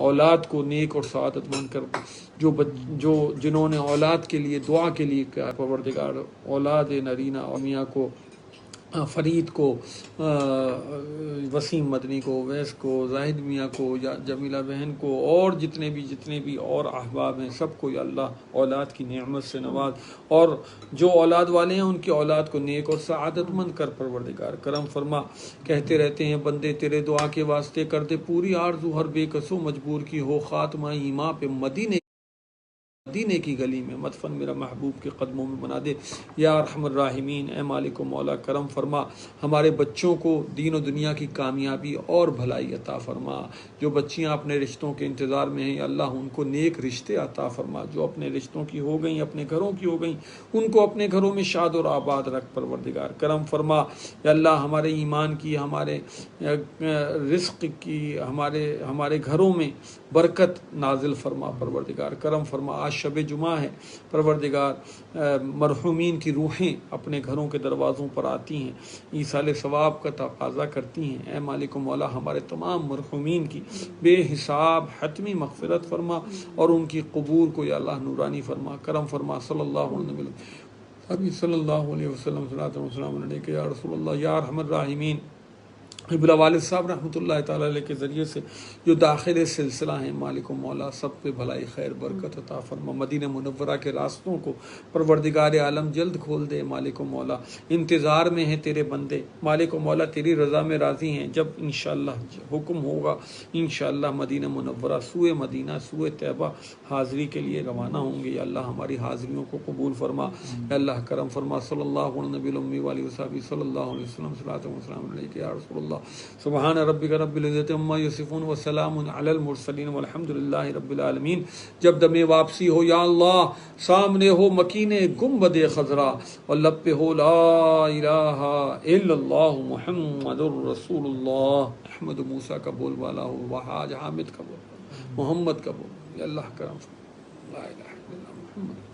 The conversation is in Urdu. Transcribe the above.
اولاد کو نیک اور سعادت مند کر، جنہوں نے اولاد کے لیے دعا کے لیے کہا پروردگار اولاد نرینہ اور میاں کو، فرید کو، وسیم مدنی کو، ویس کو، زاہد میاں کو، یا جمیلہ بہن کو، اور جتنے بھی اور احباب ہیں سب کو یا اللہ اولاد کی نعمت سے نواز، اور جو اولاد والے ہیں ان کی اولاد کو نیک اور سعادت مند کر پروردگار کرم فرما۔ کہتے رہتے ہیں بندے تیرے دعا کے واسطے کر دے پوری آرزو، ہر بے کسو مجبور کی ہو خاتمہ ایماں پہ مدینے کی گلی میں، مدفن میرا محبوب کے قدموں میں بنا دے یا ارحم الراحمین۔ اے مالک و مولا کرم فرما، ہمارے بچوں کو دین و دنیا کی کامیابی اور بھلائی عطا فرما۔ جو بچیاں اپنے رشتوں کے انتظار میں ہیں یا اللہ ان کو نیک رشتے عطا فرما، جو اپنے رشتوں کی ہو گئیں، اپنے گھروں کی ہو گئیں، ان کو اپنے گھروں میں شاد اور آباد رکھ پروردگار کرم فرما۔ یا اللہ ہمارے ایمان کی، ہمارے رزق کی، ہمارے گھروں میں برکت نازل فرما پروردگار کرم فرما۔ آج شب جمعہ ہے پروردگار، مرحومین کی روحیں اپنے گھروں کے دروازوں پر آتی ہیں، ایصال ثواب کا تقاضا کرتی ہیں۔ اے مالک و مولا ہمارے تمام مرحومین کی بے حساب حتمی مغفرت فرما اور ان کی قبور کو یا اللہ نورانی فرما کرم فرما۔ صلی اللہ علیہ وسلم صلی اللہ علیہ وسلم صلاۃ و سلام علیک یا رسول اللہ یا ارحم الراحمین۔ ابلا والد صاحب رحمۃ اللہ تعالیٰ علیہ کے ذریعے سے جو داخل سلسلہ ہیں مالک و مولا سب پہ بھلائی خیر برکت عطا فرما۔ مدینہ منورہ کے راستوں کو پروردگار عالم جلد کھول دے مالک و مولا۔ انتظار میں ہیں تیرے بندے مالک و مولا، تیری رضا میں راضی ہیں، جب انشاءاللہ حکم ہوگا انشاءاللہ مدینہ منورہ سوئے مدینہ سوئے طیبہ حاضری کے لیے روانہ ہوں گے۔ یا اللہ ہماری حاضریوں کو قبول فرما، یا اللہ کرم فرما۔ صلی اللہ علیہ نبی الامی وآلہ وصحبہ صلی اللہ علیہ وسلم صلاۃ و سلام علیک یا رسول اللہ۔ سبحان ربک رب العزت عما یصفون وسلام علی المرسلین والحمد للہ رب العالمین۔ جب دم واپسی ہو یا اللہ سامنے ہو مکین گنبد خضرا اور لب پہ ہو لا الہ الا اللہ محمد الرسول اللہ، احمد موسیٰ کا بول والا ہو، وحاج حامد کا بول، محمد کا بول، یا اللہ کرم لا الہ الا اللہ محمد